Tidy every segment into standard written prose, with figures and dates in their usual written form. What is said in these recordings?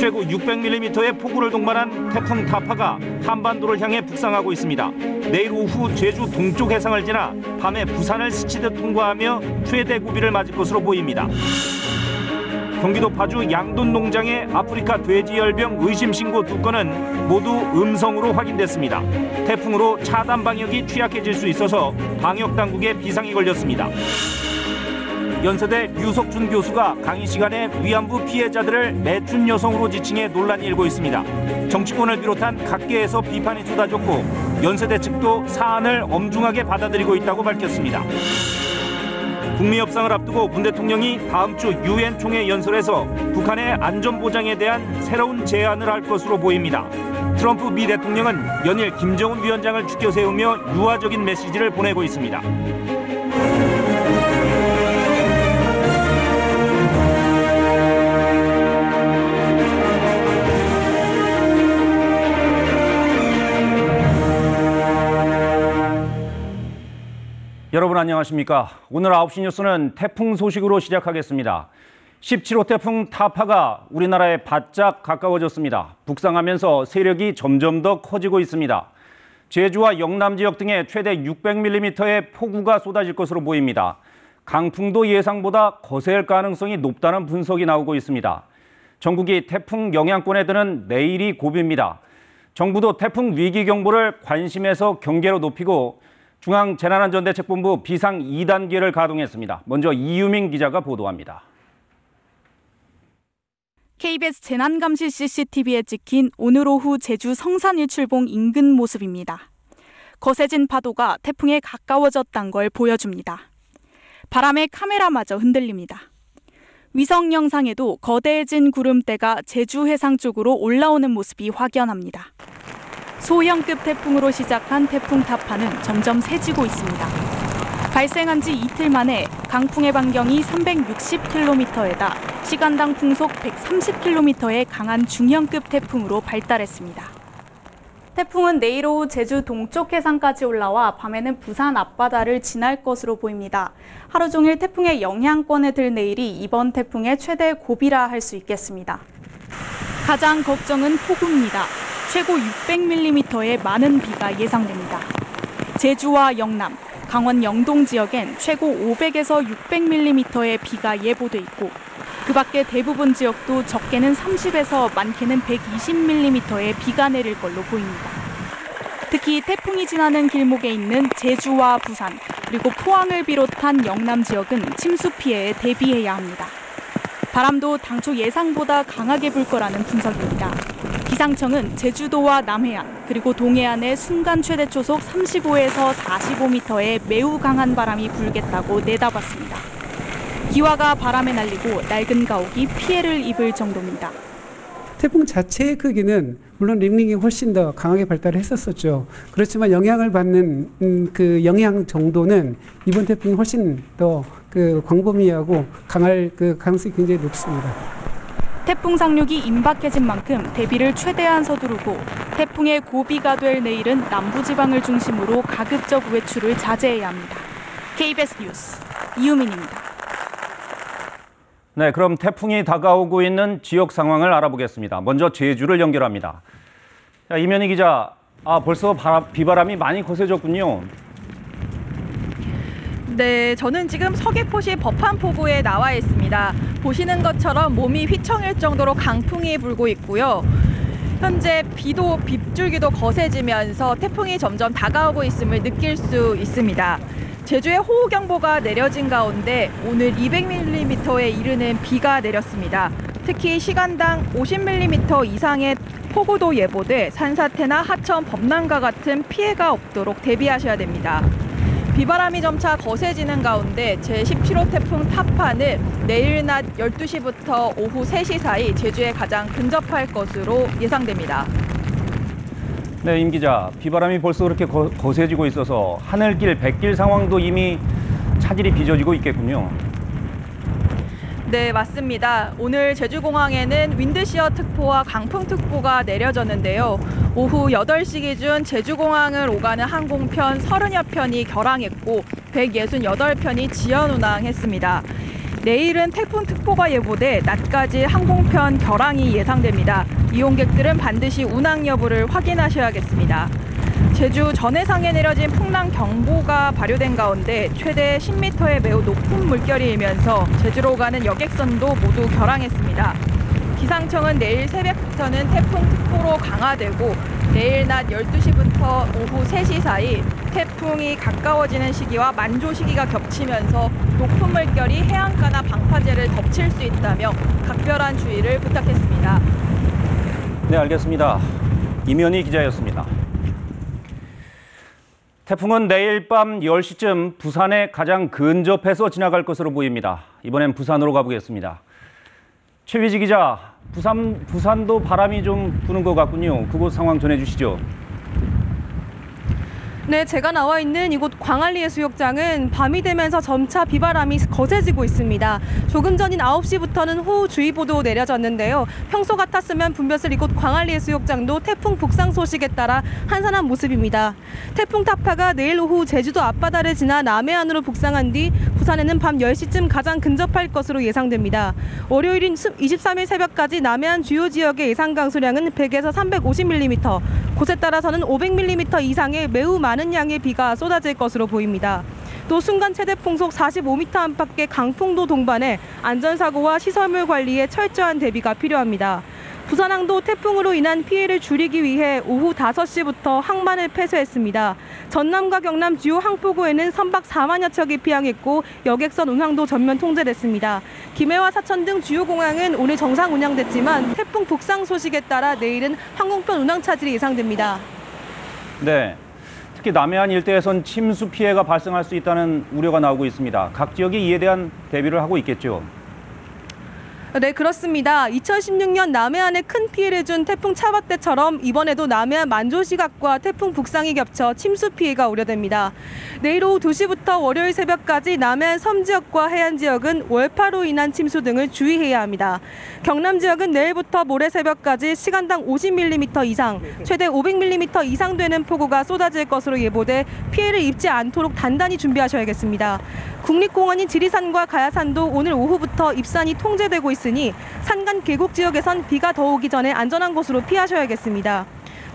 최고 600mm의 폭우를 동반한 태풍 타파가 한반도를 향해 북상하고 있습니다. 내일 오후 제주 동쪽 해상을 지나 밤에 부산을 스치듯 통과하며 최대 고비를 맞을 것으로 보입니다. 경기도 파주 양돈 농장의 아프리카 돼지열병 의심 신고 2건은 모두 음성으로 확인됐습니다. 태풍으로 차단 방역이 취약해질 수 있어서 방역 당국에 비상이 걸렸습니다. 연세대 류석준 교수가 강의 시간에 위안부 피해자들을 매춘 여성으로 지칭해 논란이 일고 있습니다. 정치권을 비롯한 각계에서 비판이 쏟아졌고 연세대 측도 사안을 엄중하게 받아들이고 있다고 밝혔습니다. 북미 협상을 앞두고 문 대통령이 다음 주 유엔 총회 연설에서 북한의 안전보장에 대한 새로운 제안을 할 것으로 보입니다. 트럼프 미 대통령은 연일 김정은 위원장을 추켜 세우며 유화적인 메시지를 보내고 있습니다. 여러분 안녕하십니까? 오늘 9시 뉴스는 태풍 소식으로 시작하겠습니다. 17호 태풍 타파가 우리나라에 바짝 가까워졌습니다. 북상하면서 세력이 점점 더 커지고 있습니다. 제주와 영남 지역 등에 최대 600mm의 폭우가 쏟아질 것으로 보입니다. 강풍도 예상보다 거셀 가능성이 높다는 분석이 나오고 있습니다. 전국이 태풍 영향권에 드는 내일이 고비입니다. 정부도 태풍 위기경보를 관심에서 경계로 높이고 중앙재난안전대책본부 비상 2단계를 가동했습니다. 먼저 이유민 기자가 보도합니다. KBS 재난감시 CCTV에 찍힌 오늘 오후 제주 성산일출봉 인근 모습입니다. 거세진 파도가 태풍에 가까워졌다는 걸 보여줍니다. 바람에 카메라마저 흔들립니다. 위성 영상에도 거대해진 구름대가 제주 해상 쪽으로 올라오는 모습이 확연합니다. 소형급 태풍으로 시작한 태풍 타파는 점점 세지고 있습니다. 발생한 지 이틀 만에 강풍의 반경이 360km에다 시간당 풍속 130km의 강한 중형급 태풍으로 발달했습니다. 태풍은 내일 오후 제주 동쪽 해상까지 올라와 밤에는 부산 앞바다를 지날 것으로 보입니다. 하루 종일 태풍의 영향권에 들 내일이 이번 태풍의 최대 고비라 할 수 있겠습니다. 가장 걱정은 폭우입니다. 최고 600mm의 많은 비가 예상됩니다. 제주와 영남, 강원 영동 지역엔 최고 500에서 600mm의 비가 예보돼 있고 그 밖에 대부분 지역도 적게는 30에서 많게는 120mm의 비가 내릴 걸로 보입니다. 특히 태풍이 지나는 길목에 있는 제주와 부산, 그리고 포항을 비롯한 영남 지역은 침수 피해에 대비해야 합니다. 바람도 당초 예상보다 강하게 불 거라는 분석입니다. 기상청은 제주도와 남해안, 그리고 동해안에 순간 최대 초속 35에서 45m의 매우 강한 바람이 불겠다고 내다봤습니다. 기와가 바람에 날리고 낡은 가옥이 피해를 입을 정도입니다. 태풍 자체의 크기는 물론 링링이 훨씬 더 강하게 발달했었죠. 그렇지만 영향을 받는 그 영향 정도는 이번 태풍이 훨씬 더 광범위하고 강할 가능성이 굉장히 높습니다. 태풍 상륙이 임박해진 만큼 대비를 최대한 서두르고 태풍의 고비가 될 내일은 남부지방을 중심으로 가급적 외출을 자제해야 합니다. KBS 뉴스 이유민입니다. 네, 그럼 태풍이 다가오고 있는 지역 상황을 알아보겠습니다. 먼저 제주를 연결합니다. 자, 이면희 기자, 벌써 비바람이 많이 거세졌군요. 네, 저는 지금 서귀포시 법한포구에 나와 있습니다. 보시는 것처럼 몸이 휘청일 정도로 강풍이 불고 있고요. 현재 빗줄기도 거세지면서 태풍이 점점 다가오고 있음을 느낄 수 있습니다. 제주에 호우경보가 내려진 가운데 오늘 200mm에 이르는 비가 내렸습니다. 특히 시간당 50mm 이상의 폭우도 예보돼 산사태나 하천, 범람과 같은 피해가 없도록 대비하셔야 됩니다. 비바람이 점차 거세지는 가운데 제17호 태풍 타파는 내일 낮 12시부터 오후 3시 사이 제주에 가장 근접할 것으로 예상됩니다. 네, 임 기자, 비바람이 벌써 그렇게 거세지고 있어서 하늘길, 뱃길 상황도 이미 차질이 빚어지고 있겠군요. 네, 맞습니다. 오늘 제주공항에는 윈드시어 특보와 강풍특보가 내려졌는데요. 오후 8시 기준 제주공항을 오가는 항공편 30여 편이 결항했고 168편이 지연 운항했습니다. 내일은 태풍특보가 예보돼 낮까지 항공편 결항이 예상됩니다. 이용객들은 반드시 운항 여부를 확인하셔야겠습니다. 제주 전해상에 내려진 풍랑경보가 발효된 가운데 최대 10m의 매우 높은 물결이 일면서 제주로 가는 여객선도 모두 결항했습니다. 기상청은 내일 새벽부터는 태풍특보로 강화되고 내일 낮 12시부터 오후 3시 사이 태풍이 가까워지는 시기와 만조 시기가 겹치면서 높은 물결이 해안가나 방파제를 덮칠 수 있다며 각별한 주의를 부탁했습니다. 네, 알겠습니다. 임현희 기자였습니다. 태풍은 내일 밤 10시쯤 부산에 가장 근접해서 지나갈 것으로 보입니다. 이번엔 부산으로 가보겠습니다. 최위지 기자, 부산도 바람이 좀 부는 것 같군요. 그곳 상황 전해주시죠. 네, 제가 나와 있는 이곳 광안리 해수욕장은 밤이 되면서 점차 비바람이 거세지고 있습니다. 조금 전인 9시부터는 호우주의보도 내려졌는데요. 평소 같았으면 분벼슬 이곳 광안리 해수욕장도 태풍 북상 소식에 따라 한산한 모습입니다. 태풍 타파가 내일 오후 제주도 앞바다를 지나 남해안으로 북상한 뒤 부산에는 밤 10시쯤 가장 근접할 것으로 예상됩니다. 월요일인 23일 새벽까지 남해안 주요 지역의 예상 강수량은 100에서 350mm, 곳에 따라서는 500mm 이상의 매우 많은 양의 비가 쏟아질 것으로 보입니다. 또 순간 최대 풍속 45m 안팎의 강풍도 동반해 안전사고와 시설물 관리에 철저한 대비가 필요합니다. 부산항도 태풍으로 인한 피해를 줄이기 위해 오후 5시부터 항만을 폐쇄했습니다. 전남과 경남 주요 항포구에는 선박 4만여 척이 피항했고 여객선 운항도 전면 통제됐습니다. 김해와 사천 등 주요 공항은 오늘 정상 운항됐지만 태풍 북상 소식에 따라 내일은 항공편 운항 차질이 예상됩니다. 네, 특히 남해안 일대에선 침수 피해가 발생할 수 있다는 우려가 나오고 있습니다. 각 지역이 이에 대한 대비를 하고 있겠죠. 네, 그렇습니다. 2016년 남해안에 큰 피해를 준 태풍 차바떼처럼 이번에도 남해안 만조시각과 태풍 북상이 겹쳐 침수 피해가 우려됩니다. 내일 오후 2시부터 월요일 새벽까지 남해안 섬 지역과 해안 지역은 월파로 인한 침수 등을 주의해야 합니다. 경남 지역은 내일부터 모레 새벽까지 시간당 50mm 이상, 최대 500mm 이상 되는 폭우가 쏟아질 것으로 예보돼 피해를 입지 않도록 단단히 준비하셔야겠습니다. 국립공원인 지리산과 가야산도 오늘 오후부터 입산이 통제되고 있으니 산간 계곡 지역에선 비가 더 오기 전에 안전한 곳으로 피하셔야겠습니다.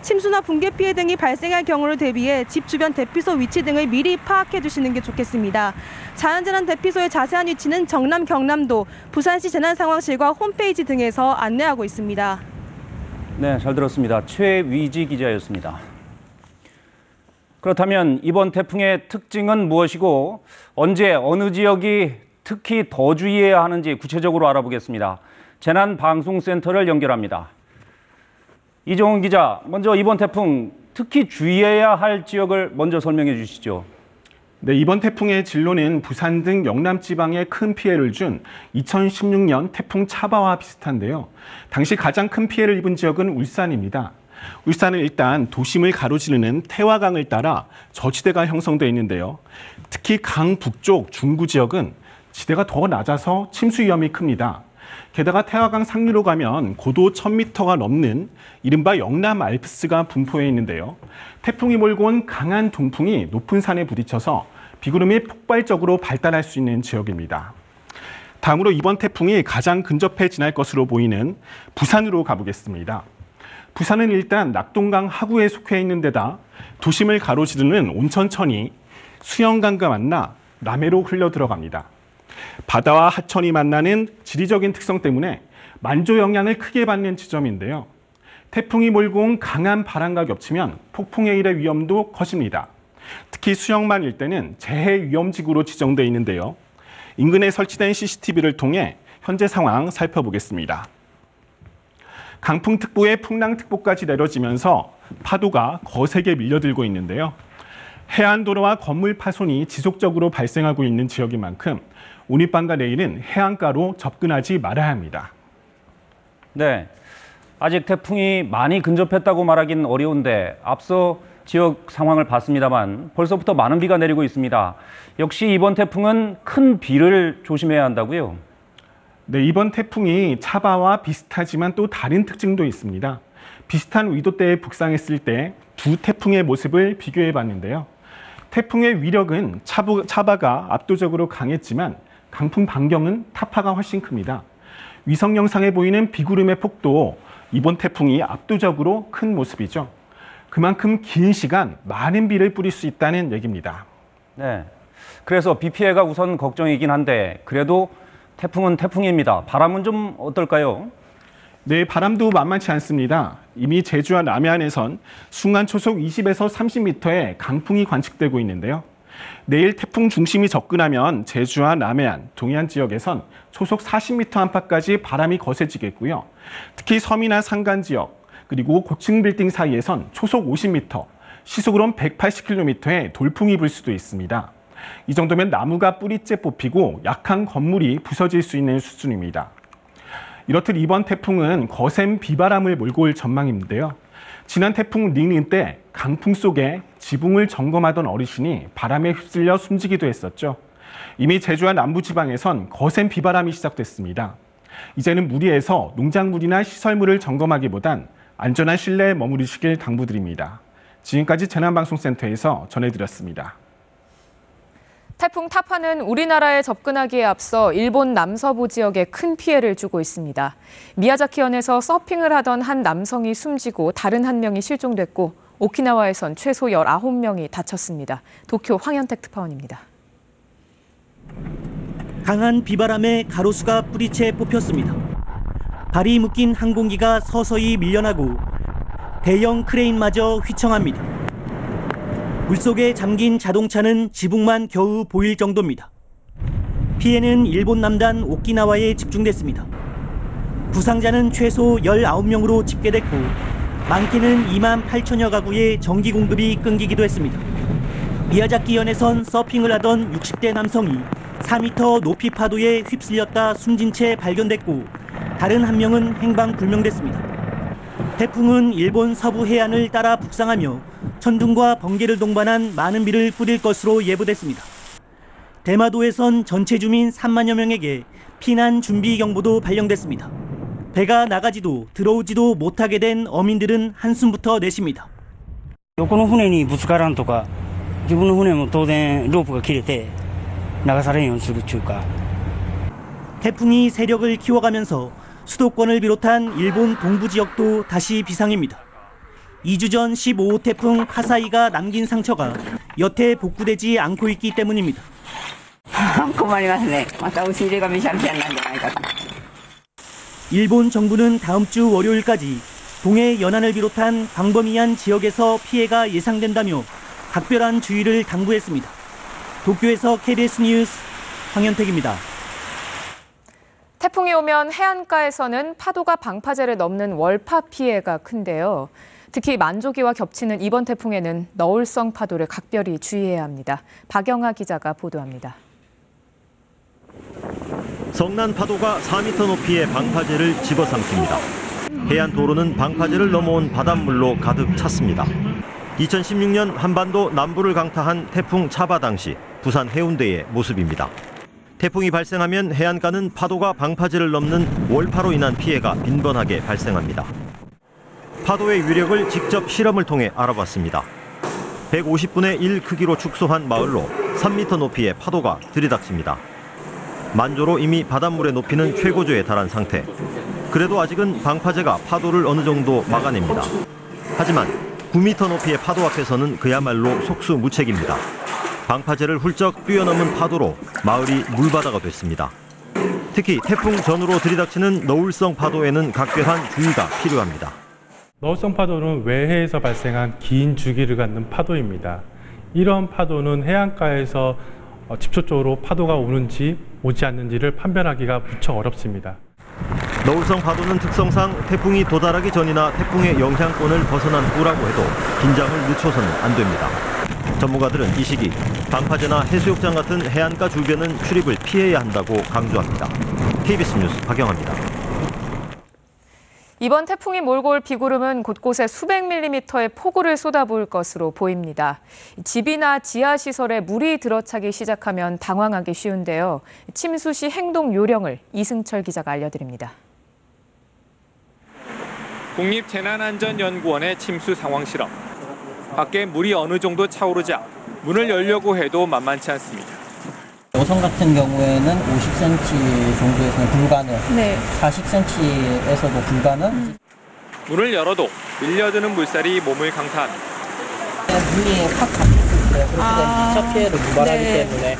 침수나 붕괴 피해 등이 발생할 경우를 대비해 집 주변 대피소 위치 등을 미리 파악해 주시는 게 좋겠습니다. 자연재난 대피소의 자세한 위치는 정남 경남도, 부산시 재난상황실과 홈페이지 등에서 안내하고 있습니다. 네, 잘 들었습니다. 최위지 기자였습니다. 그렇다면 이번 태풍의 특징은 무엇이고 언제 어느 지역이 특히 더 주의해야 하는지 구체적으로 알아보겠습니다. 재난방송센터를 연결합니다. 이종훈 기자, 먼저 이번 태풍 특히 주의해야 할 지역을 먼저 설명해 주시죠. 네, 이번 태풍의 진로는 부산 등 영남 지방에 큰 피해를 준 2016년 태풍 차바와 비슷한데요. 당시 가장 큰 피해를 입은 지역은 울산입니다. 울산은 일단 도심을 가로지르는 태화강을 따라 저지대가 형성되어 있는데요. 특히 강 북쪽 중구 지역은 지대가 더 낮아서 침수 위험이 큽니다. 게다가 태화강 상류로 가면 고도 1000m가 넘는 이른바 영남 알프스가 분포해 있는데요. 태풍이 몰고 온 강한 동풍이 높은 산에 부딪혀서 비구름이 폭발적으로 발달할 수 있는 지역입니다. 다음으로 이번 태풍이 가장 근접해 지날 것으로 보이는 부산으로 가보겠습니다. 부산은 일단 낙동강 하구에 속해 있는 데다 도심을 가로지르는 온천천이 수영강과 만나 남해로 흘러 들어갑니다. 바다와 하천이 만나는 지리적인 특성 때문에 만조 영향을 크게 받는 지점인데요. 태풍이 몰고 온 강한 바람과 겹치면 폭풍에 일의 위험도 커집니다. 특히 수영만 일대는 재해 위험지구로 지정되어 있는데요. 인근에 설치된 CCTV를 통해 현재 상황 살펴보겠습니다. 강풍특보에 풍랑특보까지 내려지면서 파도가 거세게 밀려들고 있는데요. 해안도로와 건물 파손이 지속적으로 발생하고 있는 지역인 만큼 오늘 밤과 내일은 해안가로 접근하지 말아야 합니다. 네, 아직 태풍이 많이 근접했다고 말하기는 어려운데 앞서 지역 상황을 봤습니다만 벌써부터 많은 비가 내리고 있습니다. 역시 이번 태풍은 큰 비를 조심해야 한다고요? 네, 이번 태풍이 차바와 비슷하지만 또 다른 특징도 있습니다. 비슷한 위도대에 북상했을 때 두 태풍의 모습을 비교해 봤는데요. 태풍의 위력은 차바가 압도적으로 강했지만 강풍 반경은 타파가 훨씬 큽니다. 위성 영상에 보이는 비구름의 폭도 이번 태풍이 압도적으로 큰 모습이죠. 그만큼 긴 시간 많은 비를 뿌릴 수 있다는 얘기입니다. 네. 그래서 비 피해가 우선 걱정이긴 한데 그래도 태풍은 태풍입니다. 바람은 좀 어떨까요? 네, 바람도 만만치 않습니다. 이미 제주와 남해안에선 순간 초속 20에서 30m의 강풍이 관측되고 있는데요. 내일 태풍 중심이 접근하면 제주와 남해안, 동해안 지역에선 초속 40m 안팎까지 바람이 거세지겠고요. 특히 섬이나 산간 지역, 그리고 고층 빌딩 사이에선 초속 50m, 시속으로는 180km의 돌풍이 불 수도 있습니다. 이 정도면 나무가 뿌리째 뽑히고 약한 건물이 부서질 수 있는 수준입니다. 이렇듯 이번 태풍은 거센 비바람을 몰고 올 전망인데요. 지난 태풍 닝닝 때 강풍 속에 지붕을 점검하던 어르신이 바람에 휩쓸려 숨지기도 했었죠. 이미 제주와 남부지방에선 거센 비바람이 시작됐습니다. 이제는 무리해서 농작물이나 시설물을 점검하기보단 안전한 실내에 머무르시길 당부드립니다. 지금까지 재난방송센터에서 전해드렸습니다. 태풍 타파는 우리나라에 접근하기에 앞서 일본 남서부 지역에 큰 피해를 주고 있습니다. 미야자키현에서 서핑을 하던 한 남성이 숨지고 다른 한 명이 실종됐고 오키나와에선 최소 19명이 다쳤습니다. 도쿄 황현택 특파원입니다. 강한 비바람에 가로수가 뿌리채 뽑혔습니다. 발이 묶인 항공기가 서서히 밀려나고 대형 크레인마저 휘청합니다. 물속에 잠긴 자동차는 지붕만 겨우 보일 정도입니다. 피해는 일본 남단 오키나와에 집중됐습니다. 부상자는 최소 19명으로 집계됐고 많게는 2만 8천여 가구의 전기 공급이 끊기기도 했습니다. 미야자키현에선 서핑을 하던 60대 남성이 4m 높이 파도에 휩쓸렸다 숨진 채 발견됐고 다른 한 명은 행방불명됐습니다. 태풍은 일본 서부 해안을 따라 북상하며 천둥과 번개를 동반한 많은 비를 뿌릴 것으로 예보됐습니다. 대마도에선 전체 주민 3만여 명에게 피난 준비 경보도 발령됐습니다. 배가 나가지도 들어오지도 못하게 된 어민들은 한숨부터 내쉽니다. 横の船にぶつからんとか、自分の船も当然ロープが切れて流されんようにするっていうか。 태풍이 세력을 키워가면서 수도권을 비롯한 일본 동부 지역도 다시 비상입니다. 2주 전 15호 태풍 하사이가 남긴 상처가 여태 복구되지 않고 있기 때문입니다. 일본 정부는 다음 주 월요일까지 동해 연안을 비롯한 광범위한 지역에서 피해가 예상된다며 각별한 주의를 당부했습니다. 도쿄에서 KBS 뉴스 황현택입니다. 태풍이 오면 해안가에서는 파도가 방파제를 넘는 월파 피해가 큰데요. 특히 만조기와 겹치는 이번 태풍에는 너울성 파도를 각별히 주의해야 합니다. 박영하 기자가 보도합니다. 성난 파도가 4m 높이의 방파제를 집어삼킵니다. 해안 도로는 방파제를 넘어온 바닷물로 가득 찼습니다. 2016년 한반도 남부를 강타한 태풍 차바 당시 부산 해운대의 모습입니다. 태풍이 발생하면 해안가는 파도가 방파제를 넘는 월파로 인한 피해가 빈번하게 발생합니다. 파도의 위력을 직접 실험을 통해 알아봤습니다. 150분의 1 크기로 축소한 마을로 3m 높이의 파도가 들이닥칩니다. 만조로 이미 바닷물의 높이는 최고조에 달한 상태. 그래도 아직은 방파제가 파도를 어느 정도 막아냅니다. 하지만 9m 높이의 파도 앞에서는 그야말로 속수무책입니다. 방파제를 훌쩍 뛰어넘은 파도로 마을이 물바다가 됐습니다. 특히 태풍 전후로 들이닥치는 너울성 파도에는 각별한 주의가 필요합니다. 너울성 파도는 외해에서 발생한 긴 주기를 갖는 파도입니다. 이런 파도는 해안가에서 집초적으로 파도가 오는지 오지 않는지를 판별하기가 무척 어렵습니다. 너울성 파도는 특성상 태풍이 도달하기 전이나 태풍의 영향권을 벗어난 후라고 해도 긴장을 늦춰서는 안 됩니다. 전문가들은 이 시기 방파제나 해수욕장 같은 해안가 주변은 출입을 피해야 한다고 강조합니다. KBS 뉴스 박영하입니다. 이번 태풍이 몰고 올 비구름은 곳곳에 수백 밀리미터의 폭우를 쏟아부을 것으로 보입니다. 집이나 지하시설에 물이 들어차기 시작하면 당황하기 쉬운데요. 침수 시 행동 요령을 이승철 기자가 알려드립니다. 국립재난안전연구원의 침수 상황 실험. 밖에 물이 어느 정도 차오르자 문을 열려고 해도 만만치 않습니다. 여성 같은 경우에는 50cm 정도에서는 불가능, 40cm에서도 불가능. 문을 열어도 밀려드는 물살이 몸을 강타합니다. 문이 확 닫혔을 때 그렇게 되면 2차 피해를 유발하기 때문에.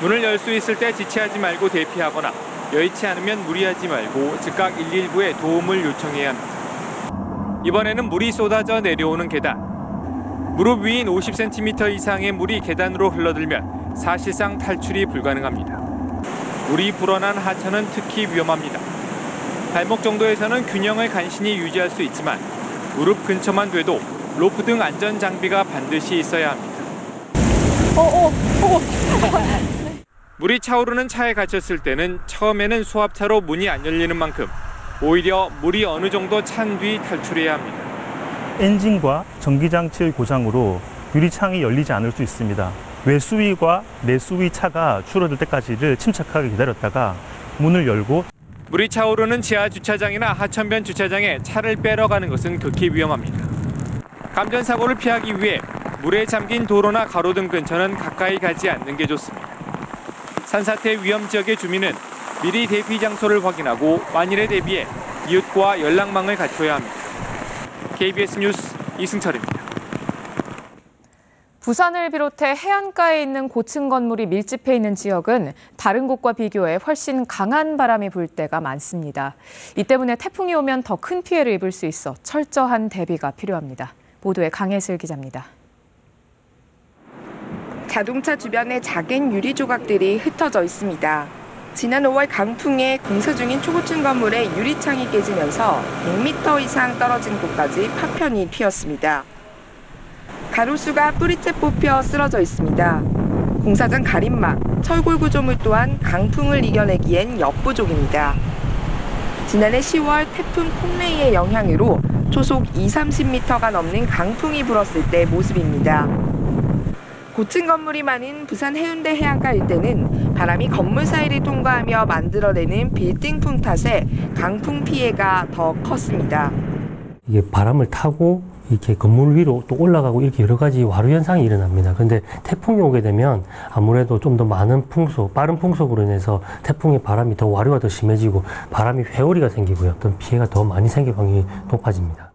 문을 열 수 있을 때 지체하지 말고 대피하거나 여의치 않으면 무리하지 말고 즉각 119에 도움을 요청해야 합니다. 이번에는 물이 쏟아져 내려오는 계단. 무릎 위인 50cm 이상의 물이 계단으로 흘러들면 사실상 탈출이 불가능합니다. 물이 불어난 하천은 특히 위험합니다. 발목 정도에서는 균형을 간신히 유지할 수 있지만 무릎 근처만 돼도 로프 등 안전 장비가 반드시 있어야 합니다. 물이 차오르는 차에 갇혔을 때는 처음에는 수압차로 문이 안 열리는 만큼 오히려 물이 어느 정도 찬 뒤 탈출해야 합니다. 엔진과 전기장치의 고장으로 유리창이 열리지 않을 수 있습니다. 외수위와 내수위 차가 줄어들 때까지를 침착하게 기다렸다가 문을 열고 물이 차오르는 지하 주차장이나 하천변 주차장에 차를 빼러 가는 것은 극히 위험합니다. 감전사고를 피하기 위해 물에 잠긴 도로나 가로등 근처는 가까이 가지 않는 게 좋습니다. 산사태 위험 지역의 주민은 미리 대피 장소를 확인하고 만일에 대비해 이웃과 연락망을 갖춰야 합니다. KBS 뉴스 이승철입니다. 부산을 비롯해 해안가에 있는 고층 건물이 밀집해 있는 지역은 다른 곳과 비교해 훨씬 강한 바람이 불 때가 많습니다. 이 때문에 태풍이 오면 더 큰 피해를 입을 수 있어 철저한 대비가 필요합니다. 보도에 강혜슬 기자입니다. 자동차 주변에 작은 유리 조각들이 흩어져 있습니다. 지난 5월 강풍에 공사 중인 초고층 건물의 유리창이 깨지면서 100m 이상 떨어진 곳까지 파편이 튀었습니다. 가로수가 뿌리째 뽑혀 쓰러져 있습니다. 공사장 가림막, 철골 구조물 또한 강풍을 이겨내기엔 역부족입니다. 지난해 10월 태풍 콩레이의 영향으로 초속 20-30m가 넘는 강풍이 불었을 때 모습입니다. 고층 건물이 많은 부산 해운대 해안가 일대는 바람이 건물 사이를 통과하며 만들어내는 빌딩풍 탓에 강풍 피해가 더 컸습니다. 이게 바람을 타고 이렇게 건물 위로 또 올라가고 이렇게 여러 가지 와류 현상이 일어납니다. 그런데 태풍이 오게 되면 아무래도 좀 더 많은 풍속, 빠른 풍속으로 인해서 태풍의 바람이 더 와류가 더 심해지고 바람이 회오리가 생기고요. 어떤 피해가 더 많이 생길 확률이 높아집니다.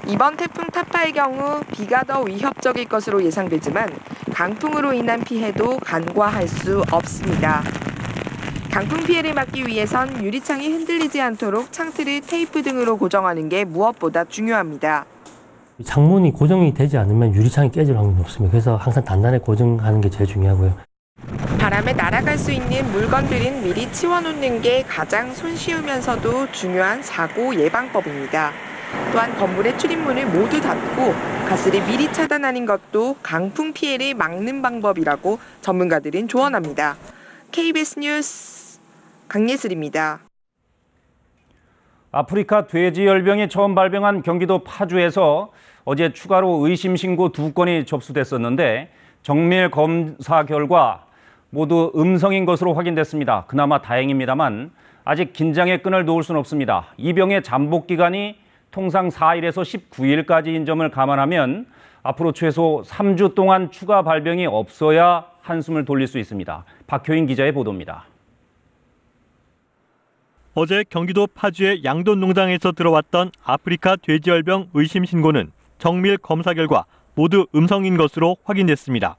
이번 태풍 타파의 경우 비가 더 위협적일 것으로 예상되지만 강풍으로 인한 피해도 간과할 수 없습니다. 강풍 피해를 막기 위해선 유리창이 흔들리지 않도록 창틀을 테이프 등으로 고정하는 게 무엇보다 중요합니다. 창문이 고정이 되지 않으면 유리창이 깨질 확률이 높습니다. 그래서 항상 단단하게 고정하는 게 제일 중요하고요. 바람에 날아갈 수 있는 물건들은 미리 치워놓는 게 가장 손쉬우면서도 중요한 사고 예방법입니다. 또한 건물의 출입문을 모두 닫고 가스를 미리 차단하는 것도 강풍 피해를 막는 방법이라고 전문가들은 조언합니다. KBS 뉴스 강예슬입니다. 아프리카 돼지열병이 처음 발병한 경기도 파주에서 어제 추가로 의심 신고 2건이 접수됐었는데 정밀 검사 결과 모두 음성인 것으로 확인됐습니다. 그나마 다행입니다만 아직 긴장의 끈을 놓을 수는 없습니다. 이 병의 잠복 기간이 통상 4일에서 19일까지인 점을 감안하면 앞으로 최소 3주 동안 추가 발병이 없어야 한숨을 돌릴 수 있습니다. 박효인 기자의 보도입니다. 어제 경기도 파주의 양돈 농장에서 들어왔던 아프리카 돼지열병 의심 신고는 정밀 검사 결과 모두 음성인 것으로 확인됐습니다.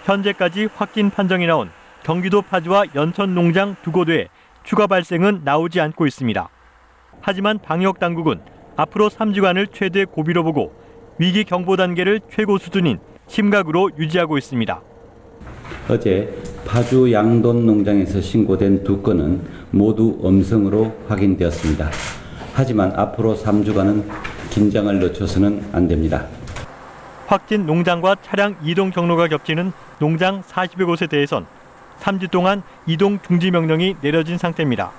현재까지 확진 판정이 나온 경기도 파주와 연천 농장 두 곳에 추가 발생은 나오지 않고 있습니다. 하지만 방역 당국은 앞으로 3주간을 최대 고비로 보고 위기 경보 단계를 최고 수준인 심각으로 유지하고 있습니다. 어제 파주 양돈 농장에서 신고된 2건은 모두 음성으로 확인되었습니다. 하지만 앞으로 3주간은 긴장을 늦춰서는 안 됩니다. 확진 농장과 차량 이동 경로가 겹치는 농장 40여 곳에 대해선 3주 동안 이동 중지 명령이 내려진 상태입니다.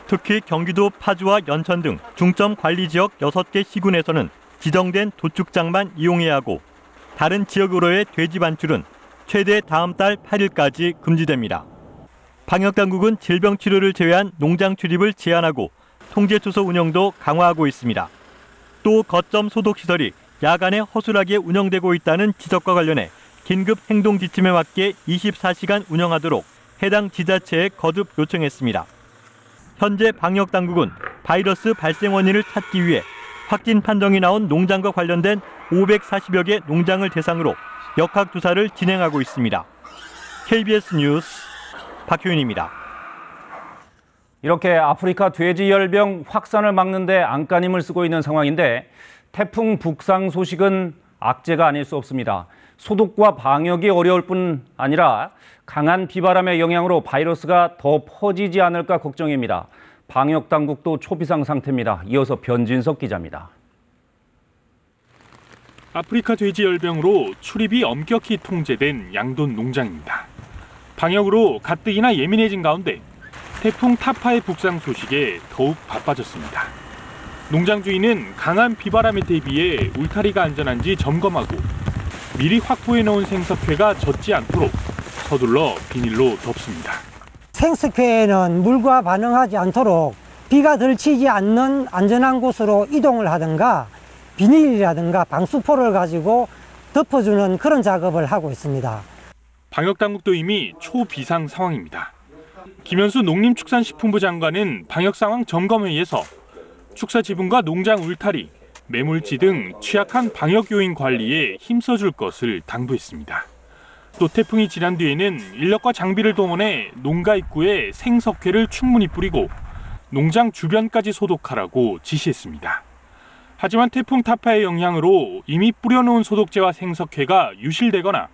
특히 경기도 파주와 연천 등 중점 관리 지역 6개 시군에서는 지정된 도축장만 이용해야 하고 다른 지역으로의 돼지 반출은 최대 다음 달 8일까지 금지됩니다. 방역당국은 질병 치료를 제외한 농장 출입을 제한하고 통제 투소 운영도 강화하고 있습니다. 또 거점 소독시설이 야간에 허술하게 운영되고 있다는 지적과 관련해 긴급 행동 지침에 맞게 24시간 운영하도록 해당 지자체에 거듭 요청했습니다. 현재 방역 당국은 바이러스 발생 원인을 찾기 위해 확진 판정이 나온 농장과 관련된 540여 개 농장을 대상으로 역학조사를 진행하고 있습니다. KBS 뉴스 박효윤입니다. 이렇게 아프리카 돼지열병 확산을 막는 데 안간힘을 쓰고 있는 상황인데 태풍 북상 소식은 악재가 아닐 수 없습니다. 소독과 방역이 어려울 뿐 아니라 강한 비바람의 영향으로 바이러스가 더 퍼지지 않을까 걱정입니다. 방역 당국도 초비상 상태입니다. 이어서 변진석 기자입니다. 아프리카 돼지열병으로 출입이 엄격히 통제된 양돈 농장입니다. 방역으로 가뜩이나 예민해진 가운데 태풍 타파의 북상 소식에 더욱 바빠졌습니다. 농장 주인은 강한 비바람에 대비해 울타리가 안전한지 점검하고 미리 확보해 놓은 생석회가 젖지 않도록 서둘러 비닐로 덮습니다. 생석회는 물과 반응하지 않도록 비가 덜치지 않는 안전한 곳으로 이동을 하든가 비닐이라든가 방수포를 가지고 덮어주는 그런 작업을 하고 있습니다. 방역당국도 이미 초비상 상황입니다. 김현수 농림축산식품부 장관은 방역 상황 점검회의에서 축사 지붕과 농장 울타리, 매몰지 등 취약한 방역 요인 관리에 힘써줄 것을 당부했습니다. 또 태풍이 지난 뒤에는 인력과 장비를 동원해 농가 입구에 생석회를 충분히 뿌리고 농장 주변까지 소독하라고 지시했습니다. 하지만 태풍 타파의 영향으로 이미 뿌려놓은 소독제와 생석회가 유실되거나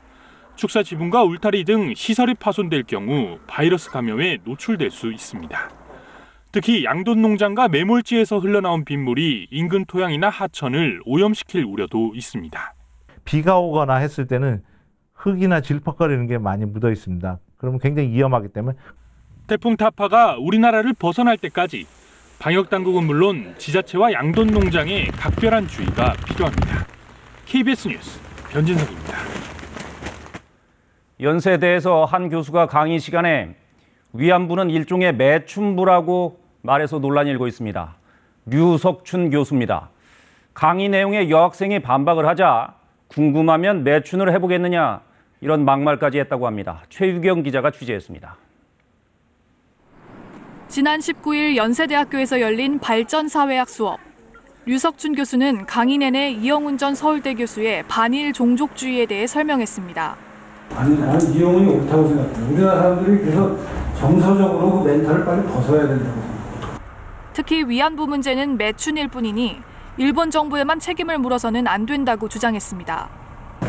축사 지붕과 울타리 등 시설이 파손될 경우 바이러스 감염에 노출될 수 있습니다. 특히 양돈 농장과 매몰지에서 흘러나온 빗물이 인근 토양이나 하천을 오염시킬 우려도 있습니다. 비가 오거나 했을 때는 흙이나 질퍽거리는 게 많이 묻어 있습니다. 그러면 굉장히 위험하기 때문에 태풍 타파가 우리나라를 벗어날 때까지 방역당국은 물론 지자체와 양돈 농장에 각별한 주의가 필요합니다. KBS 뉴스 변진석입니다. 연세대에서 한 교수가 강의 시간에 위안부는 일종의 매춘부라고 말해서 논란이 일고 있습니다. 류석춘 교수입니다. 강의 내용에 여학생이 반박을 하자 궁금하면 매춘을 해보겠느냐 이런 막말까지 했다고 합니다. 최유경 기자가 취재했습니다. 지난 19일 연세대학교에서 열린 발전사회학 수업. 류석춘 교수는 강의 내내 이영훈 전 서울대 교수의 반일 종족주의에 대해 설명했습니다. 아니, 나는 이영훈이 옳다고 생각해요. 우리나라 사람들이 그래서 정서적으로 그 멘탈을 빨리 벗어야 된다고 생각해요. 특히 위안부 문제는 매춘일 뿐이니 일본 정부에만 책임을 물어서는 안 된다고 주장했습니다.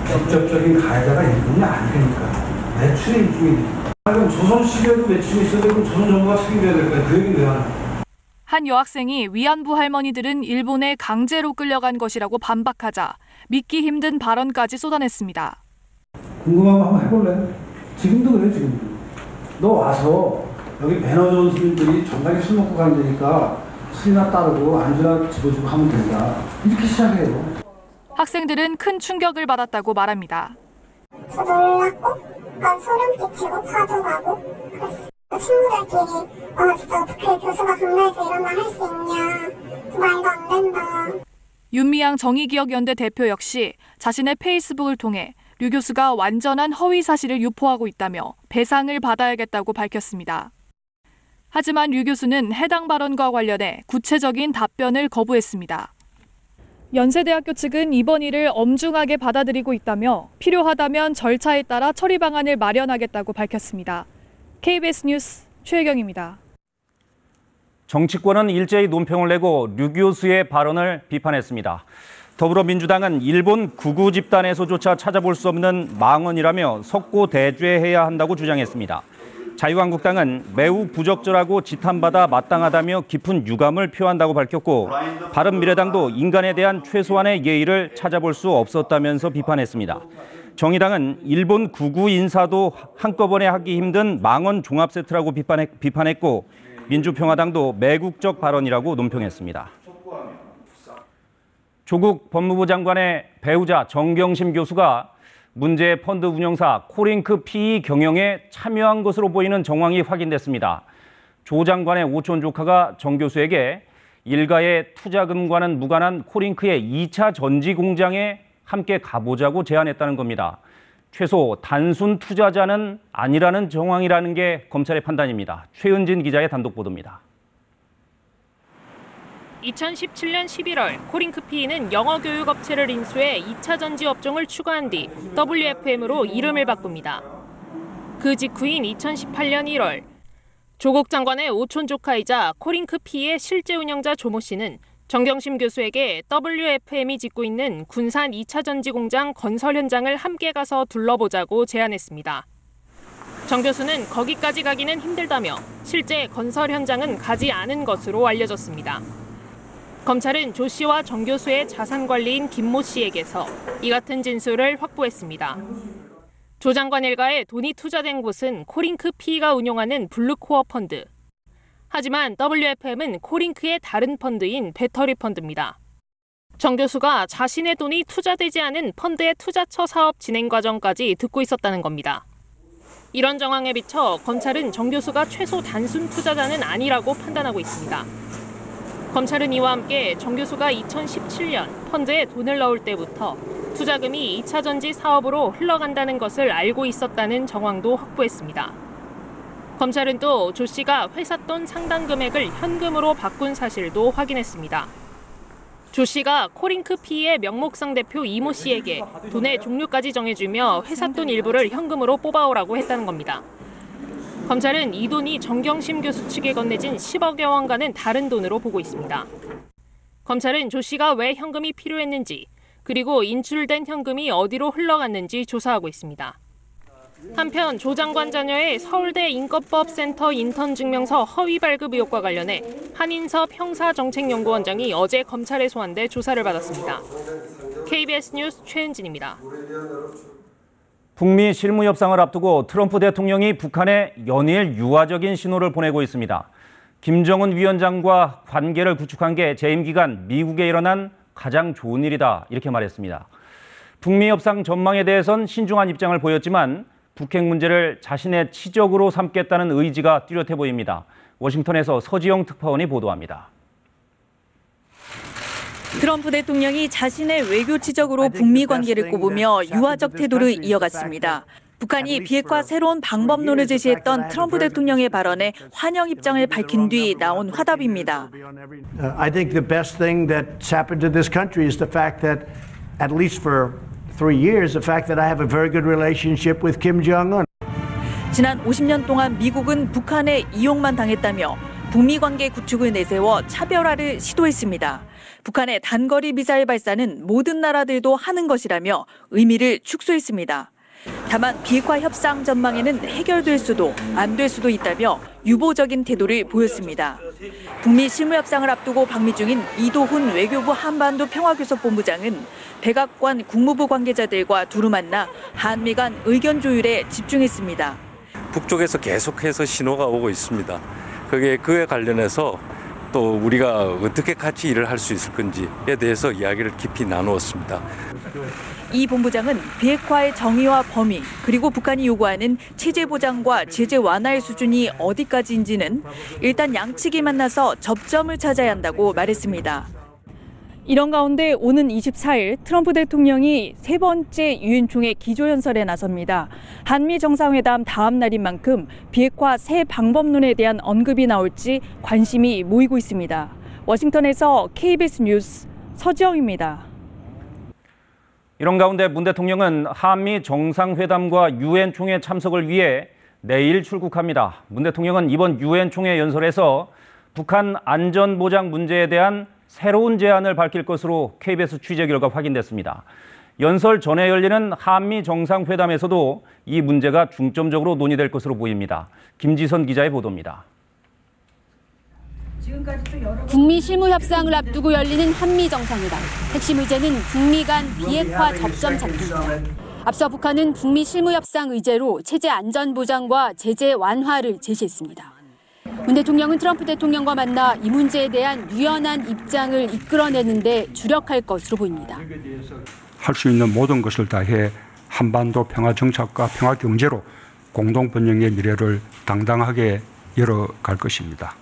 직접적인 가해자가 일본이 아니니까 매춘의 일종이니까. 그럼 조선 시대에도 매춘이 있어야 되고 조선 정부가 책임져야 될 거야. 그 얘기는 왜 하나? 한 여학생이 위안부 할머니들은 일본에 강제로 끌려간 것이라고 반박하자 믿기 힘든 발언까지 쏟아냈습니다. 궁금하면 한번 해볼래? 지금도 그래, 지금도. 너 와서 여기 배너 좋은 스님들이 전방에 술 먹고 간다니까 술이나 따르고 안주나 집어주고 하면 된다. 이렇게 시작해요. 학생들은 큰 충격을 받았다고 말합니다. 놀랐고, 소름 끼치고 파도 가고 그랬어. 친구들끼리 진짜 어떻게 교수가 강남에서 이런 말 할 수 있냐. 말도 안 된다. 윤미향 정의기억연대 대표 역시 자신의 페이스북을 통해 류 교수가 완전한 허위 사실을 유포하고 있다며 배상을 받아야겠다고 밝혔습니다. 하지만 류 교수는 해당 발언과 관련해 구체적인 답변을 거부했습니다. 연세대학교 측은 이번 일을 엄중하게 받아들이고 있다며 필요하다면 절차에 따라 처리 방안을 마련하겠다고 밝혔습니다. KBS 뉴스 최혜경입니다. 정치권은 일제히 논평을 내고 류 교수의 발언을 비판했습니다. 더불어민주당은 일본 극우 집단에서조차 찾아볼 수 없는 망언이라며 석고 대죄해야 한다고 주장했습니다. 자유한국당은 매우 부적절하고 지탄받아 마땅하다며 깊은 유감을 표한다고 밝혔고 바른미래당도 인간에 대한 최소한의 예의를 찾아볼 수 없었다면서 비판했습니다. 정의당은 일본 극우 인사도 한꺼번에 하기 힘든 망언 종합 세트라고 비판했고 민주평화당도 매국적 발언이라고 논평했습니다. 조국 법무부 장관의 배우자 정경심 교수가 문제 펀드 운영사 코링크 PE 경영에 참여한 것으로 보이는 정황이 확인됐습니다. 조 장관의 오촌 조카가 정 교수에게 일가의 투자금과는 무관한 코링크의 2차 전지 공장에 함께 가보자고 제안했다는 겁니다. 최소 단순 투자자는 아니라는 정황이라는 게 검찰의 판단입니다. 최은진 기자의 단독 보도입니다. 2017년 11월 코링크피는 영어교육업체를 인수해 2차 전지 업종을 추가한 뒤 WFM으로 이름을 바꿉니다. 그 직후인 2018년 1월 조국 장관의 오촌 조카이자 코링크피의 실제 운영자 조모 씨는 정경심 교수에게 WFM이 짓고 있는 군산 2차 전지 공장 건설 현장을 함께 가서 둘러보자고 제안했습니다. 정 교수는 거기까지 가기는 힘들다며 실제 건설 현장은 가지 않은 것으로 알려졌습니다. 검찰은 조 씨와 정 교수의 자산 관리인 김모 씨에게서 이 같은 진술을 확보했습니다. 조 장관 일가에 돈이 투자된 곳은 코링크피가 운용하는 블루코어 펀드. 하지만 WFM은 코링크의 다른 펀드인 배터리 펀드입니다. 정 교수가 자신의 돈이 투자되지 않은 펀드의 투자처 사업 진행 과정까지 듣고 있었다는 겁니다. 이런 정황에 비춰 검찰은 정 교수가 최소 단순 투자자는 아니라고 판단하고 있습니다. 검찰은 이와 함께 정 교수가 2017년 펀드에 돈을 넣을 때부터 투자금이 2차 전지 사업으로 흘러간다는 것을 알고 있었다는 정황도 확보했습니다. 검찰은 또 조 씨가 회사 돈 상당 금액을 현금으로 바꾼 사실도 확인했습니다. 조 씨가 코링크피의 명목상 대표 이모 씨에게 돈의 종류까지 정해주며 회사 돈 일부를 현금으로 뽑아오라고 했다는 겁니다. 검찰은 이 돈이 정경심 교수 측에 건네진 10억여 원과는 다른 돈으로 보고 있습니다. 검찰은 조 씨가 왜 현금이 필요했는지 그리고 인출된 현금이 어디로 흘러갔는지 조사하고 있습니다. 한편 조 장관 자녀의 서울대 인권법센터 인턴 증명서 허위 발급 의혹과 관련해 한인섭 형사정책연구원장이 어제 검찰에 소환돼 조사를 받았습니다. KBS 뉴스 최은진입니다. 북미 실무 협상을 앞두고 트럼프 대통령이 북한에 연일 유화적인 신호를 보내고 있습니다. 김정은 위원장과 관계를 구축한 게 재임 기간 미국에 일어난 가장 좋은 일이다 이렇게 말했습니다. 북미 협상 전망에 대해선 신중한 입장을 보였지만 북핵 문제를 자신의 치적으로 삼겠다는 의지가 뚜렷해 보입니다. 워싱턴에서 서지영 특파원이 보도합니다. 트럼프 대통령이 자신의 외교 치적으로 북미 관계를 꼽으며 유화적 태도를 이어갔습니다. 북한이 비핵화 새로운 방법론을 제시했던 트럼프 대통령의 발언에 환영 입장을 밝힌 뒤 나온 화답입니다. I think the best thing that's happened to this country is the fact that, at least for 3 years, the fact that I have a very good relationship with Kim Jong-un. 지난 50년 동안 미국은 북한에 이용만 당했다며 북미 관계 구축을 내세워 차별화를 시도했습니다. 북한의 단거리 미사일 발사는 모든 나라들도 하는 것이라며 의미를 축소했습니다. 다만 비핵화 협상 전망에는 해결될 수도 안 될 수도 있다며 유보적인 태도를 보였습니다. 북미 실무 협상을 앞두고 방미 중인 이도훈 외교부 한반도 평화교섭본부장은 백악관 국무부 관계자들과 두루 만나 한미 간 의견 조율에 집중했습니다. 북쪽에서 계속해서 신호가 오고 있습니다. 그에 관련해서 또 우리가 어떻게 같이 일을 할 수 있을 건지에 대해서 이야기를 깊이 나누었습니다. 이 본부장은 비핵화의 정의와 범위 그리고 북한이 요구하는 체제 보장과 제재 완화의 수준이 어디까지인지는 일단 양측이 만나서 접점을 찾아야 한다고 말했습니다. 이런 가운데 오는 24일 트럼프 대통령이 세 번째 유엔 총회 기조연설에 나섭니다. 한미 정상회담 다음 날인 만큼 비핵화 새 방법론에 대한 언급이 나올지 관심이 모이고 있습니다. 워싱턴에서 KBS 뉴스 서지영입니다. 이런 가운데 문 대통령은 한미 정상회담과 유엔 총회 참석을 위해 내일 출국합니다. 문 대통령은 이번 유엔 총회 연설에서 북한 안전보장 문제에 대한 새로운 제안을 밝힐 것으로 KBS 취재 결과 확인됐습니다. 연설 전에 열리는 한미 정상회담에서도 이 문제가 중점적으로 논의될 것으로 보입니다. 김지선 기자의 보도입니다. 북미 실무 협상을 앞두고 열리는 한미 정상회담. 핵심 의제는 북미 간 비핵화 접점 찾기입니다. 앞서 북한은 북미 실무 협상 의제로 체제 안전 보장과 제재 완화를 제시했습니다. 문 대통령은 트럼프 대통령과 만나 이 문제에 대한 유연한 입장을 이끌어내는 데 주력할 것으로 보입니다. 할 수 있는 모든 것을 다해 한반도 평화 정착과 평화 경제로 공동 번영의 미래를 당당하게 열어갈 것입니다.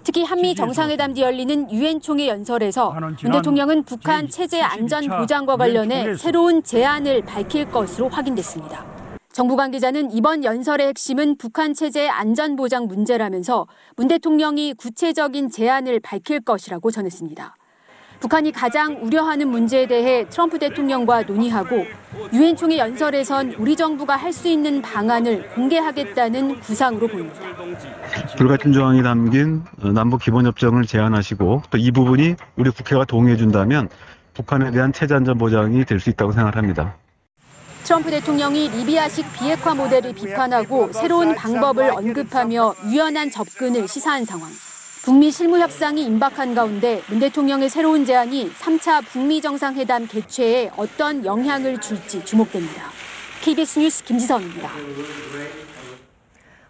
특히 한미 정상회담 뒤 열리는 유엔 총회 연설에서 문 대통령은 북한 체제 안전 보장과 관련해 새로운 제안을 밝힐 것으로 확인됐습니다. 정부 관계자는 이번 연설의 핵심은 북한 체제 안전 보장 문제라면서 문 대통령이 구체적인 제안을 밝힐 것이라고 전했습니다. 북한이 가장 우려하는 문제에 대해 트럼프 대통령과 논의하고 유엔 총회 연설에선 우리 정부가 할 수 있는 방안을 공개하겠다는 구상으로 보입니다. 불가침 조항이 담긴 남북 기본협정을 제안하시고 또 이 부분이 우리 국회가 동의해 준다면 북한에 대한 체제 안전 보장이 될 수 있다고 생각합니다. 트럼프 대통령이 리비아식 비핵화 모델을 비판하고 새로운 방법을 언급하며 유연한 접근을 시사한 상황. 북미 실무 협상이 임박한 가운데 문 대통령의 새로운 제안이 3차 북미 정상회담 개최에 어떤 영향을 줄지 주목됩니다. KBS 뉴스 김지선입니다.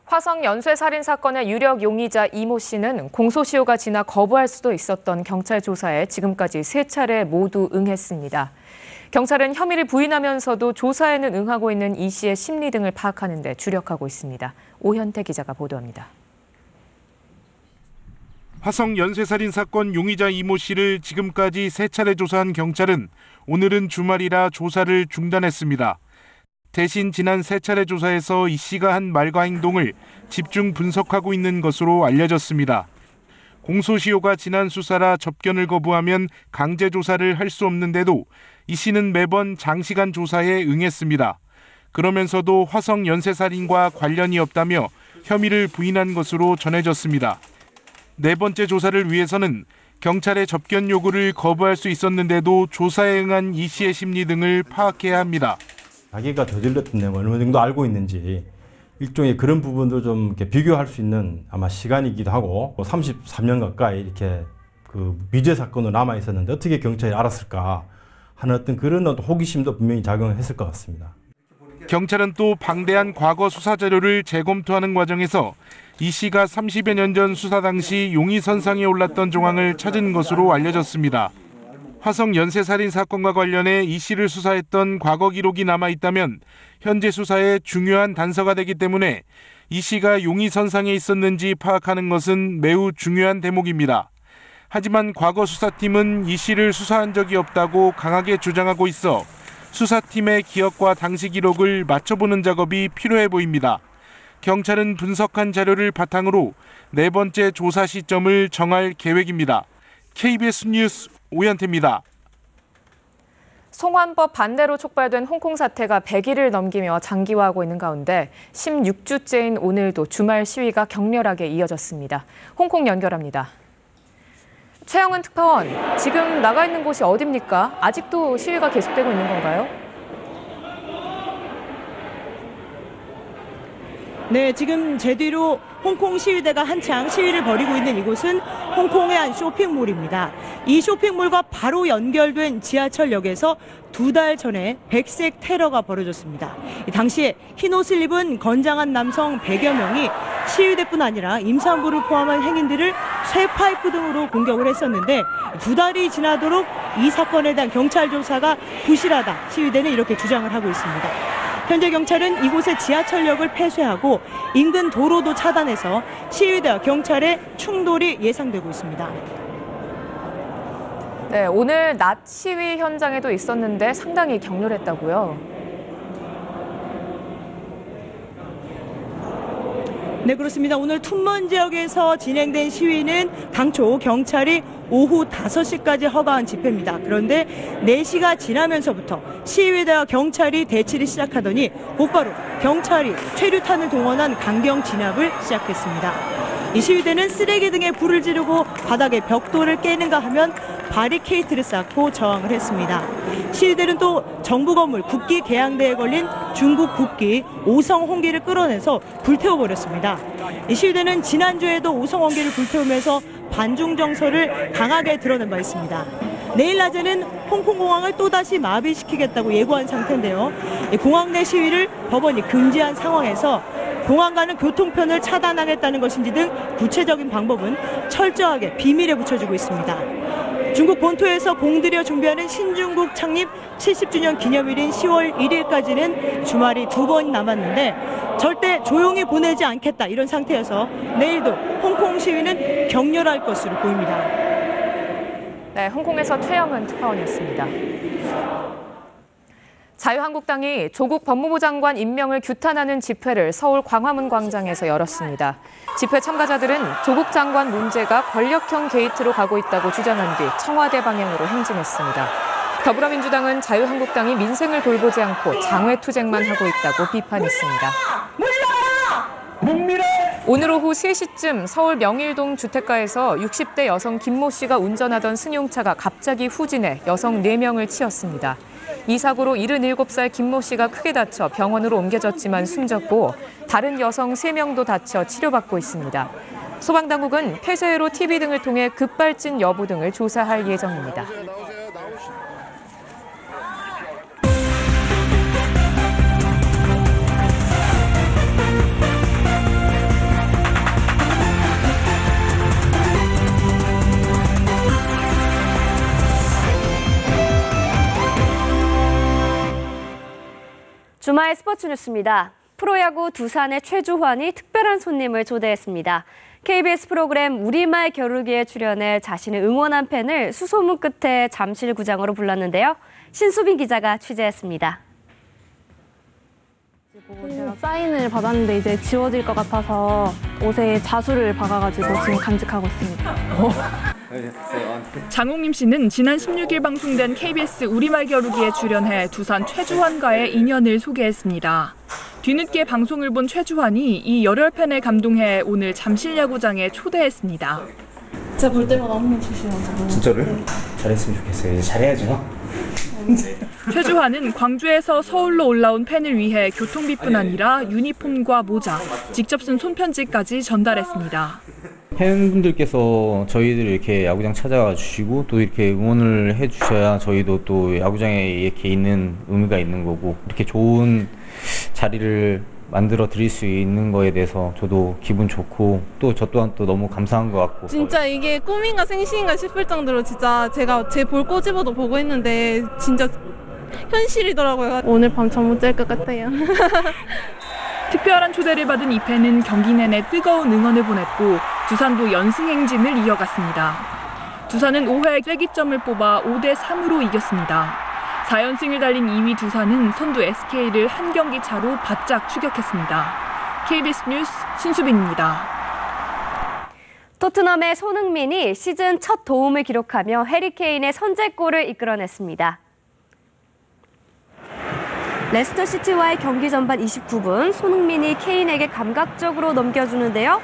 화성 연쇄살인 사건의 유력 용의자 이모 씨는 공소시효가 지나 거부할 수도 있었던 경찰 조사에 지금까지 3차례 모두 응했습니다. 경찰은 혐의를 부인하면서도 조사에는 응하고 있는 이 씨의 심리 등을 파악하는 데 주력하고 있습니다. 오현태 기자가 보도합니다. 화성 연쇄살인 사건 용의자 이모 씨를 지금까지 3차례 조사한 경찰은 오늘은 주말이라 조사를 중단했습니다. 대신 지난 3차례 조사에서 이 씨가 한 말과 행동을 집중 분석하고 있는 것으로 알려졌습니다. 공소시효가 지난 수사라 접견을 거부하면 강제 조사를 할 수 없는데도 이 씨는 매번 장시간 조사에 응했습니다. 그러면서도 화성 연쇄살인과 관련이 없다며 혐의를 부인한 것으로 전해졌습니다. 4번째 조사를 위해서는 경찰의 접견 요구를 거부할 수 있었는데도 조사에 응한 이 씨의 심리 등을 파악해야 합니다. 자기가 저질렀던 내용을 어느 정도 알고 있는지 일종의 그런 부분도 좀 이렇게 비교할 수 있는 아마 시간이기도 하고 33년 가까이 이렇게 그 미제 사건으로 남아 있었는데 어떻게 경찰이 알았을까 하는 어떤 그런 호기심도 분명히 작용했을 것 같습니다. 경찰은 또 방대한 과거 수사 자료를 재검토하는 과정에서 이 씨가 30여 년 전 수사 당시 용의선상에 올랐던 정황을 찾은 것으로 알려졌습니다. 화성 연쇄살인 사건과 관련해 이 씨를 수사했던 과거 기록이 남아있다면 현재 수사에 중요한 단서가 되기 때문에 이 씨가 용의선상에 있었는지 파악하는 것은 매우 중요한 대목입니다. 하지만 과거 수사팀은 이 씨를 수사한 적이 없다고 강하게 주장하고 있어 수사팀의 기억과 당시 기록을 맞춰보는 작업이 필요해 보입니다. 경찰은 분석한 자료를 바탕으로 4번째 조사 시점을 정할 계획입니다. KBS 뉴스 오현태입니다. 송환법 반대로 촉발된 홍콩 사태가 100일을 넘기며 장기화하고 있는 가운데 16주째인 오늘도 주말 시위가 격렬하게 이어졌습니다. 홍콩 연결합니다. 최영은 특파원, 지금 나가 있는 곳이 어디입니까? 아직도 시위가 계속되고 있는 건가요? 네, 지금 제 뒤로 홍콩 시위대가 한창 시위를 벌이고 있는 이곳은 홍콩의 한 쇼핑몰입니다. 이 쇼핑몰과 바로 연결된 지하철역에서 2달 전에 백색 테러가 벌어졌습니다. 당시에 흰옷을 입은 건장한 남성 100여 명이 시위대뿐 아니라 임산부를 포함한 행인들을 쇠파이프 등으로 공격을 했었는데 2달이 지나도록 이 사건에 대한 경찰 조사가 부실하다. 시위대는 이렇게 주장을 하고 있습니다. 현재 경찰은 이곳의 지하철역을 폐쇄하고 인근 도로도 차단해서 시위대와 경찰의 충돌이 예상되고 있습니다. 네, 오늘 낮 시위 현장에도 있었는데 상당히 격렬했다고요? 네, 그렇습니다. 오늘 툰먼 지역에서 진행된 시위는 당초 경찰이 오후 5시까지 허가한 집회입니다. 그런데 4시가 지나면서부터 시위대와 경찰이 대치를 시작하더니 곧바로 경찰이 최루탄을 동원한 강경 진압을 시작했습니다. 이 시위대는 쓰레기 등에 불을 지르고 바닥에 벽돌을 깨는가 하면 바리케이트를 쌓고 저항을 했습니다. 시위대는 또 정부 건물 국기 개양대에 걸린 중국 국기 오성 홍기를 끌어내서 불태워버렸습니다. 이 시위대는 지난주에도 오성 홍기를 불태우면서 반중 정서를 강하게 드러낸 바 있습니다. 내일 낮에는 홍콩공항을 또다시 마비시키겠다고 예고한 상태인데요. 공항 내 시위를 법원이 금지한 상황에서 공항과는 교통편을 차단하겠다는 것인지 등 구체적인 방법은 철저하게 비밀에 붙여지고 있습니다. 중국 본토에서 공들여 준비하는 신중국 창립 70주년 기념일인 10월 1일까지는 주말이 2번 남았는데 절대 조용히 보내지 않겠다 이런 상태여서 내일도 홍콩 시위는 격렬할 것으로 보입니다. 네, 홍콩에서 최영은 특파원이었습니다. 자유한국당이 조국 법무부 장관 임명을 규탄하는 집회를 서울 광화문 광장에서 열었습니다. 집회 참가자들은 조국 장관 문제가 권력형 게이트로 가고 있다고 주장한 뒤 청와대 방향으로 행진했습니다. 더불어민주당은 자유한국당이 민생을 돌보지 않고 장외투쟁만 하고 있다고 비판했습니다. 오늘 오후 3시쯤 서울 명일동 주택가에서 60대 여성 김모 씨가 운전하던 승용차가 갑자기 후진해 여성 4명을 치었습니다. 이 사고로 77살 김모 씨가 크게 다쳐 병원으로 옮겨졌지만 숨졌고 다른 여성 3명도 다쳐 치료받고 있습니다. 소방당국은 폐쇄로 TV 등을 통해 급발진 여부 등을 조사할 예정입니다. 주말 스포츠 뉴스입니다. 프로야구 두산의 최주환이 특별한 손님을 초대했습니다. KBS 프로그램 우리말 겨루기에 출연해 자신을 응원한 팬을 수소문 끝에 잠실구장으로 불렀는데요. 신수빈 기자가 취재했습니다. 제가 사인을 받았는데 이제 지워질 것 같아서 옷에 자수를 박아가지고 지금 간직하고 있습니다. 장홍림 씨는 지난 16일 방송된 KBS 우리말 겨루기에 출연해 두산 최주환과의 인연을 소개했습니다. 뒤늦게 방송을 본 최주환이 이 열혈 팬에 감동해 오늘 잠실야구장에 초대했습니다. 제가 볼 때마다 홈런 치시면서. 진짜로요? 잘했으면 좋겠어요. 이제 잘해야죠. 최주환은 광주에서 서울로 올라온 팬을 위해 교통비뿐 아니라 유니폼과 모자, 직접 쓴 손편지까지 전달했습니다. 팬분들께서 저희들을 이렇게 야구장 찾아와 주시고 또 이렇게 응원을 해주셔야 저희도 또 야구장에 이렇게 있는 의미가 있는 거고 이렇게 좋은 자리를 만들어 드릴 수 있는 거에 대해서 저도 기분 좋고 또 저 또한 또 너무 감사한 것 같고 진짜 이게 꿈인가 생시인가 싶을 정도로 진짜 제가 제 볼 꼬집어도 보고 했는데 진짜 현실이더라고요. 오늘 밤 잠 못 잘 것 같아요. 특별한 초대를 받은 이 팬은 경기 내내 뜨거운 응원을 보냈고 두산도 연승 행진을 이어갔습니다. 두산은 5회 쐐기점을 뽑아 5대3으로 이겼습니다. 4연승을 달린 2위 두산은 선두 SK를 한 경기 차로 바짝 추격했습니다. KBS 뉴스 신수빈입니다. 토트넘의 손흥민이 시즌 첫 도움을 기록하며 해리 케인의 선제골을 이끌어냈습니다. 레스터 시티와의 경기 전반 29분 손흥민이 케인에게 감각적으로 넘겨주는데요.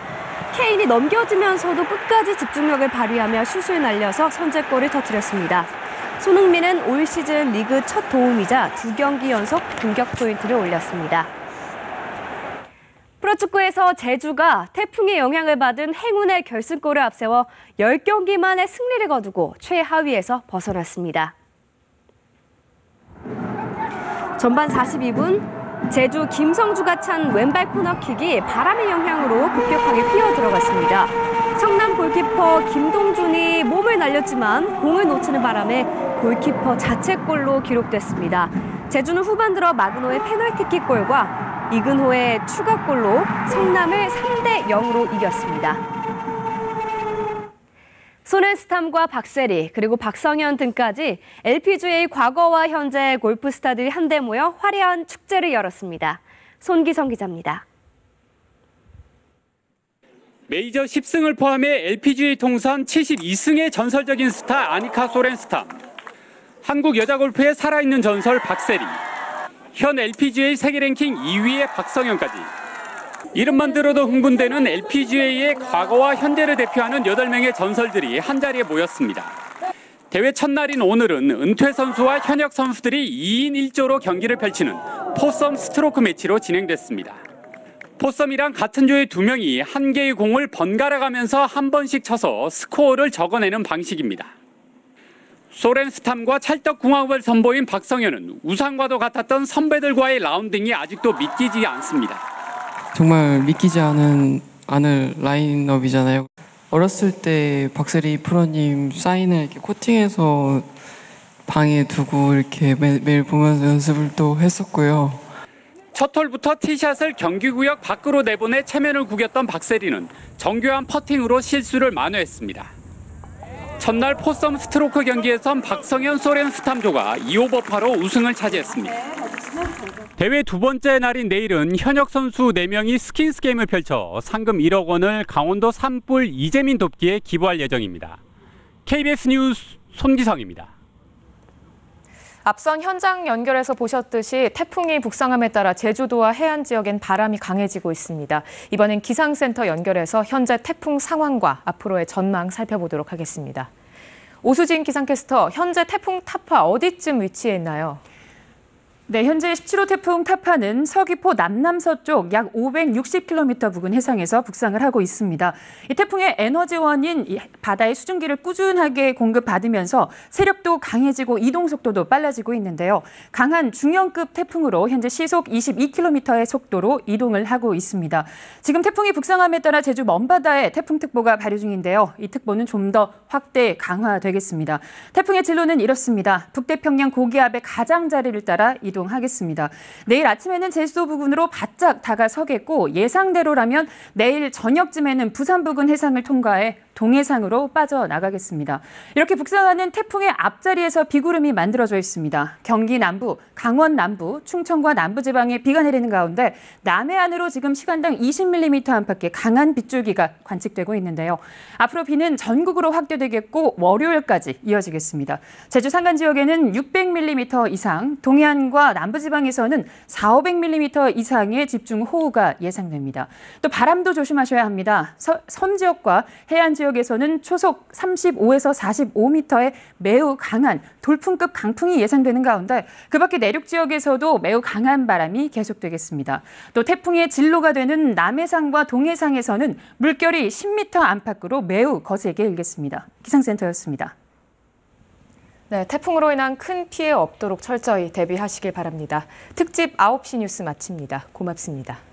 케인이 넘겨주면서도 끝까지 집중력을 발휘하며 슛을 날려서 선제골을 터뜨렸습니다. 손흥민은 올 시즌 리그 첫 도움이자 2경기 연속 공격 포인트를 올렸습니다. 프로축구에서 제주가 태풍의 영향을 받은 행운의 결승골을 앞세워 10경기 만에 승리를 거두고 최하위에서 벗어났습니다. 전반 42분 제주 김성주가 찬 왼발 코너킥이 바람의 영향으로 급격하게 휘어 들어갔습니다. 성남 골키퍼 김동준이 몸을 날렸지만 공을 놓치는 바람에 골키퍼 자책골로 기록됐습니다. 제주는 후반 들어 마그노의 페널티킥 골과 이근호의 추가골로 성남을 3대0으로 이겼습니다. 소렌스탐과 박세리 그리고 박성현 등까지 LPGA 과거와 현재 골프 스타들이 한데 모여 화려한 축제를 열었습니다. 손기성 기자입니다. 메이저 10승을 포함해 LPGA 통산 72승의 전설적인 스타 아니카 소렌스탐, 한국 여자 골프의 살아있는 전설 박세리, 현 LPGA 세계 랭킹 2위의 박성현까지 이름만 들어도 흥분되는 LPGA의 과거와 현재를 대표하는 8명의 전설들이 한자리에 모였습니다. 대회 첫날인 오늘은 은퇴 선수와 현역 선수들이 2인 1조로 경기를 펼치는 포섬 스트로크 매치로 진행됐습니다. 포섬이랑 같은 조의 2명이 한 개의 공을 번갈아 가면서 한 번씩 쳐서 스코어를 적어내는 방식입니다. 소렌스탐과 찰떡궁합을 선보인 박성현은 우상과도 같았던 선배들과의 라운딩이 아직도 믿기지 않습니다. 정말 믿기지 않을 라인업이잖아요. 어렸을 때 박세리 프로님 사인을 이렇게 코팅해서 방에 두고 이렇게 매일 보면서 연습을 또 했었고요. 첫 홀부터 티샷을 경기구역 밖으로 내보내 체면을 구겼던 박세리는 정교한 퍼팅으로 실수를 만회했습니다. 첫날 포섬 스트로크 경기에선 박성현 소렌 스탐조가 2오버파로 우승을 차지했습니다. 대회 두 번째 날인 내일은 현역 선수 4명이 스킨스 게임을 펼쳐 상금 1억 원을 강원도 산불 이재민 돕기에 기부할 예정입니다. KBS 뉴스 손기성입니다. 앞선 현장 연결해서 보셨듯이 태풍이 북상함에 따라 제주도와 해안 지역엔 바람이 강해지고 있습니다. 이번엔 기상센터 연결해서 현재 태풍 상황과 앞으로의 전망 살펴보도록 하겠습니다. 오수진 기상캐스터, 현재 태풍 타파 어디쯤 위치해 있나요? 네, 현재 17호 태풍 타파는 서귀포 남남서쪽 약 560km 부근 해상에서 북상을 하고 있습니다. 이 태풍의 에너지원인 바다의 수증기를 꾸준하게 공급받으면서 세력도 강해지고 이동 속도도 빨라지고 있는데요. 강한 중형급 태풍으로 현재 시속 22km의 속도로 이동을 하고 있습니다. 지금 태풍이 북상함에 따라 제주 먼바다에 태풍특보가 발효 중인데요. 이 특보는 좀 더 확대 강화되겠습니다. 태풍의 진로는 이렇습니다. 북태평양 고기압의 가장자리를 따라 이동하겠습니다. 내일 아침에는 제주도 부근으로 바짝 다가서겠고 예상대로라면 내일 저녁쯤에는 부산 부근 해상을 통과해 동해상으로 빠져나가겠습니다. 이렇게 북상하는 태풍의 앞자리에서 비구름이 만들어져 있습니다. 경기 남부, 강원 남부, 충청과 남부지방에 비가 내리는 가운데 남해안으로 지금 시간당 20mm 안팎의 강한 빗줄기가 관측되고 있는데요. 앞으로 비는 전국으로 확대되겠고 월요일까지 이어지겠습니다. 제주 산간 지역에는 600mm 이상, 동해안과 남부지방에서는 400~500mm 이상의 집중호우가 예상됩니다. 또 바람도 조심하셔야 합니다. 섬 지역과 해안 지역에서는 초속 35에서 45m의 매우 강한 돌풍급 강풍이 예상되는 가운데 그 밖에 내륙 지역에서도 매우 강한 바람이 계속되겠습니다. 또 태풍의 진로가 되는 남해상과 동해상에서는 물결이 10m 안팎으로 매우 거세게 일겠습니다. 기상센터였습니다. 네, 태풍으로 인한 큰 피해 없도록 철저히 대비하시길 바랍니다. 특집 9시 뉴스 마칩니다. 고맙습니다.